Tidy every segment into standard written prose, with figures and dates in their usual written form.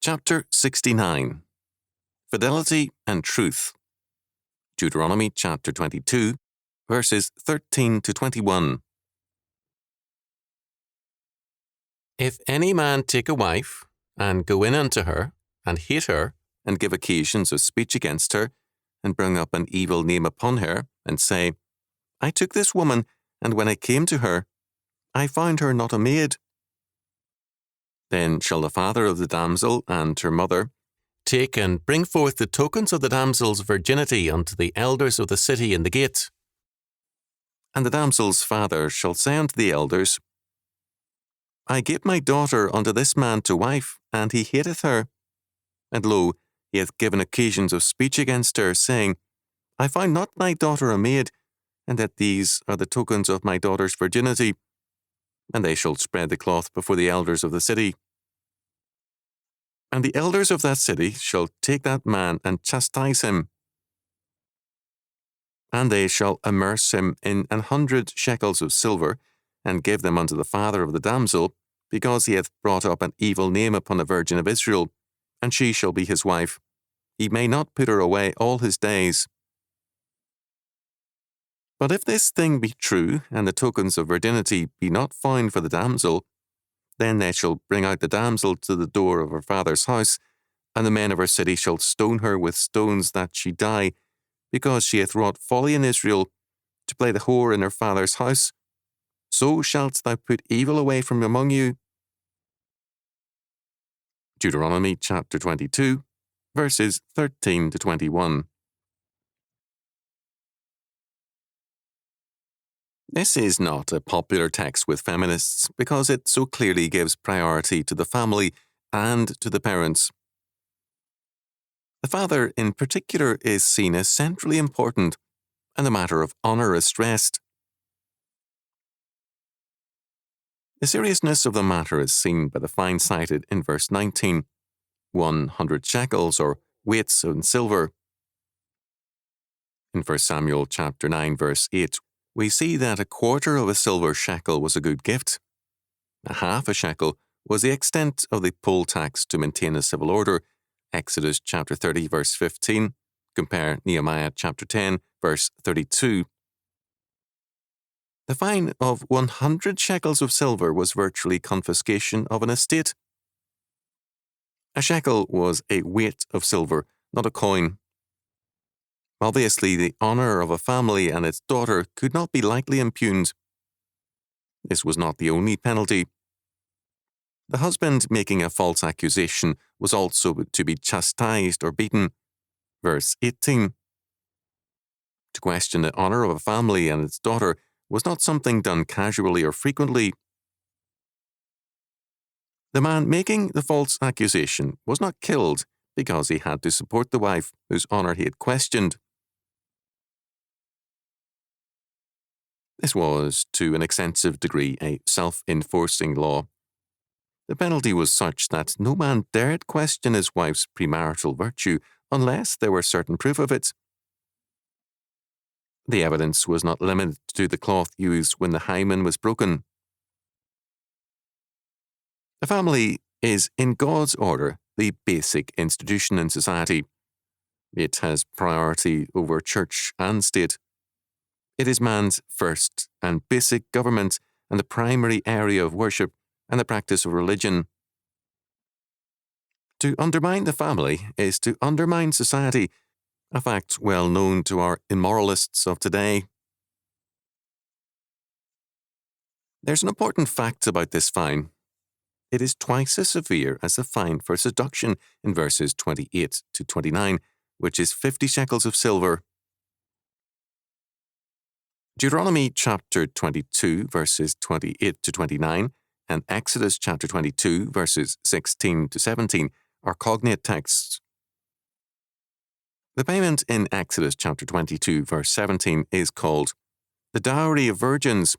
Chapter 69. Fidelity and Truth. Deuteronomy chapter 22, verses 13 to 21. If any man take a wife, and go in unto her, and hate her, and give occasions of speech against her, and bring up an evil name upon her, and say, I took this woman, and when I came to her, I found her not a maid. Then shall the father of the damsel and her mother take and bring forth the tokens of the damsel's virginity unto the elders of the city in the gate. And the damsel's father shall say unto the elders, I gave my daughter unto this man to wife, and he hateth her. And lo, he hath given occasions of speech against her, saying, I found not my daughter a maid, and that these are the tokens of my daughter's virginity. And they shall spread the cloth before the elders of the city. And the elders of that city shall take that man and chastise him. And they shall immerse him in 100 shekels of silver, and give them unto the father of the damsel, because he hath brought up an evil name upon a virgin of Israel, and she shall be his wife. He may not put her away all his days. But if this thing be true, and the tokens of virginity be not found for the damsel, then they shall bring out the damsel to the door of her father's house, and the men of her city shall stone her with stones that she die, because she hath wrought folly in Israel, to play the whore in her father's house. So shalt thou put evil away from among you. Deuteronomy chapter 22, verses 13 to 21. This is not a popular text with feminists because it so clearly gives priority to the family and to the parents. The father, in particular, is seen as centrally important, and the matter of honour is stressed. The seriousness of the matter is seen by the fine cited in verse 19, 100 shekels or weights in silver. In 1 Samuel chapter 9, verse 8, we see that a quarter of a silver shekel was a good gift. A half a shekel was the extent of the poll tax to maintain a civil order. Exodus chapter 30, verse 15. Compare Nehemiah chapter 10, verse 32. The fine of 100 shekels of silver was virtually confiscation of an estate. A shekel was a weight of silver, not a coin. Obviously, the honour of a family and its daughter could not be lightly impugned. This was not the only penalty. The husband making a false accusation was also to be chastised or beaten. Verse 18. To question the honour of a family and its daughter was not something done casually or frequently. The man making the false accusation was not killed because he had to support the wife whose honour he had questioned. This was, to an extensive degree, a self-enforcing law. The penalty was such that no man dared question his wife's premarital virtue unless there were certain proof of it. The evidence was not limited to the cloth used when the hymen was broken. The family is, in God's order, the basic institution in society. It has priority over church and state. It is man's first and basic government and the primary area of worship and the practice of religion. To undermine the family is to undermine society, a fact well known to our immoralists of today. There's an important fact about this fine. It is twice as severe as the fine for seduction in verses 28 to 29, which is 50 shekels of silver. Deuteronomy chapter 22, verses 28 to 29, and Exodus chapter 22, verses 16 to 17 are cognate texts. The payment in Exodus chapter 22, verse 17 is called the dowry of virgins.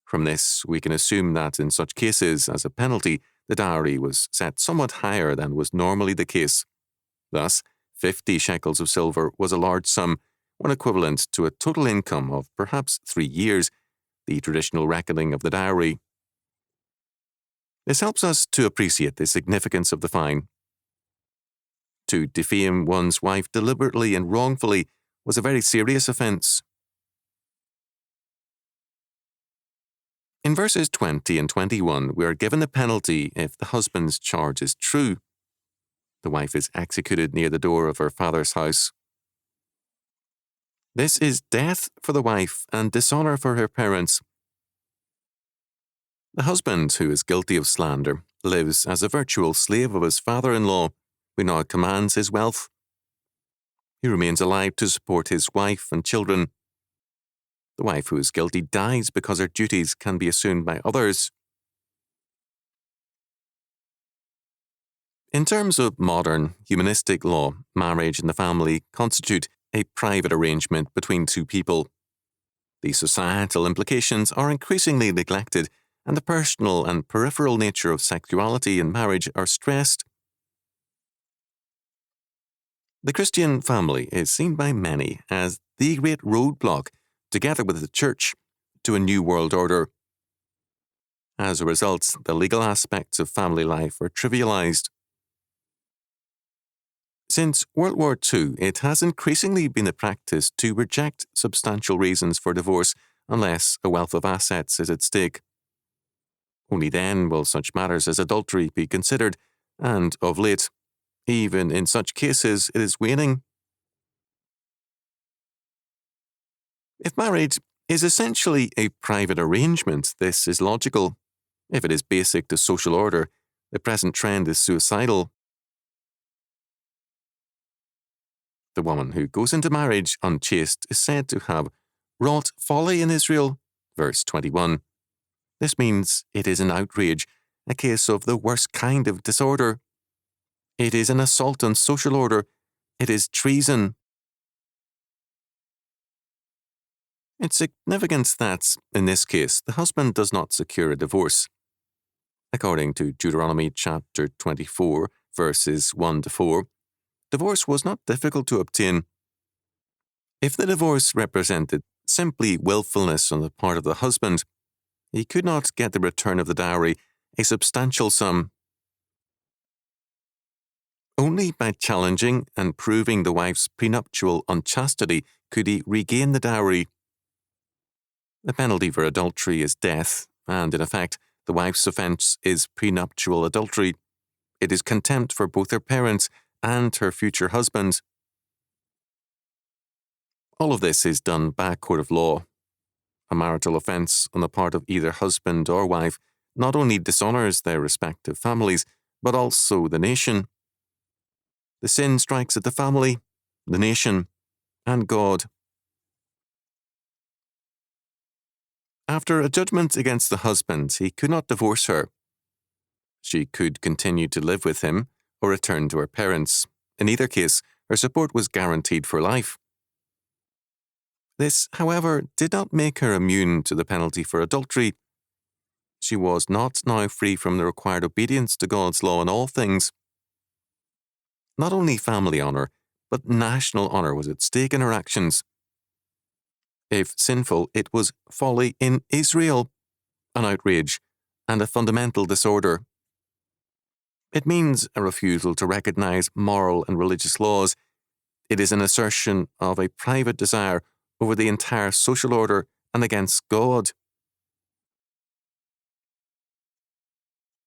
From this, we can assume that in such cases, as a penalty, the dowry was set somewhat higher than was normally the case. Thus, 50 shekels of silver was a large sum, when equivalent to a total income of perhaps 3 years, the traditional reckoning of the dowry. This helps us to appreciate the significance of the fine. To defame one's wife deliberately and wrongfully was a very serious offence. In verses 20 and 21, we are given the penalty if the husband's charge is true. The wife is executed near the door of her father's house. This is death for the wife and dishonour for her parents. The husband who is guilty of slander lives as a virtual slave of his father-in-law, who now commands his wealth. He remains alive to support his wife and children. The wife who is guilty dies because her duties can be assumed by others. In terms of modern, humanistic law, marriage and the family constitute a private arrangement between two people. The societal implications are increasingly neglected, and the personal and peripheral nature of sexuality in marriage are stressed. The Christian family is seen by many as the great roadblock, together with the Church, to a new world order. As a result, the legal aspects of family life are trivialized. Since World War II, it has increasingly been the practice to reject substantial reasons for divorce unless a wealth of assets is at stake. Only then will such matters as adultery be considered, and of late, even in such cases, it is waning. If marriage is essentially a private arrangement, this is logical. If it is basic to social order, the present trend is suicidal. The woman who goes into marriage unchaste is said to have wrought folly in Israel, verse 21. This means it is an outrage, a case of the worst kind of disorder. It is an assault on social order. It is treason. It's significant that, in this case, the husband does not secure a divorce. According to Deuteronomy chapter 24, verses 1 to 4, divorce was not difficult to obtain. If the divorce represented simply willfulness on the part of the husband, he could not get the return of the dowry, a substantial sum. Only by challenging and proving the wife's prenuptial unchastity could he regain the dowry. The penalty for adultery is death, and in effect, the wife's offence is prenuptial adultery. It is contempt for both her parents and her future husband. All of this is done by a court of law. A marital offence on the part of either husband or wife not only dishonours their respective families, but also the nation. The sin strikes at the family, the nation, and God. After a judgment against the husband, he could not divorce her. She could continue to live with him or return to her parents. In either case, her support was guaranteed for life. This, however, did not make her immune to the penalty for adultery. She was not now free from the required obedience to God's law in all things. Not only family honour, but national honour was at stake in her actions. If sinful, it was folly in Israel, an outrage, and a fundamental disorder. It means a refusal to recognise moral and religious laws. It is an assertion of a private desire over the entire social order and against God.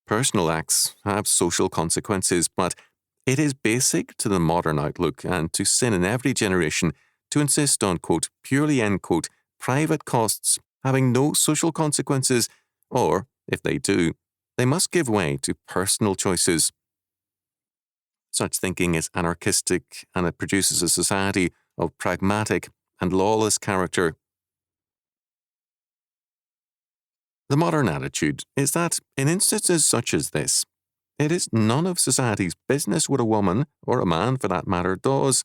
Personal acts have social consequences, but it is basic to the modern outlook and to sin in every generation to insist on, quote, purely, end quote, private costs having no social consequences, or, if they do, they must give way to personal choices. Such thinking is anarchistic, and it produces a society of pragmatic and lawless character. The modern attitude is that, in instances such as this, it is none of society's business what a woman, or a man for that matter, does.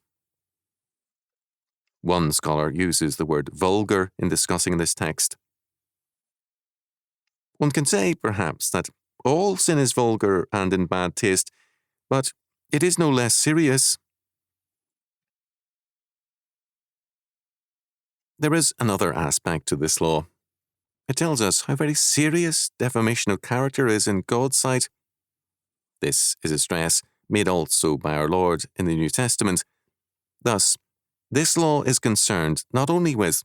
One scholar uses the word vulgar in discussing this text. One can say, perhaps, that all sin is vulgar and in bad taste, but it is no less serious. There is another aspect to this law. It tells us how very serious defamation of character is in God's sight. This is a stress made also by our Lord in the New Testament. Thus, this law is concerned not only with,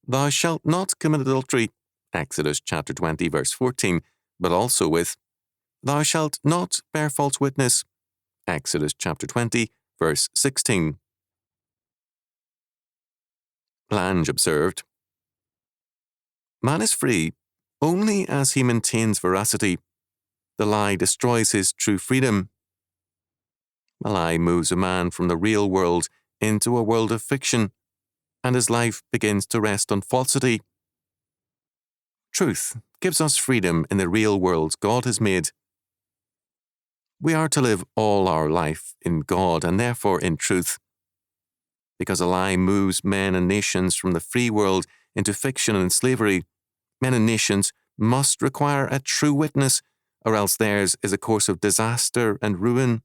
"Thou shalt not commit adultery," Exodus chapter 20, verse 14, but also with, "Thou shalt not bear false witness," Exodus chapter 20, verse 16. Lange observed, "Man is free only as he maintains veracity. The lie destroys his true freedom. A lie moves a man from the real world into a world of fiction, and his life begins to rest on falsity. Truth gives us freedom in the real world God has made. We are to live all our life in God and therefore in truth. Because a lie moves men and nations from the free world into fiction and slavery, men and nations must require a true witness, or else theirs is a course of disaster and ruin.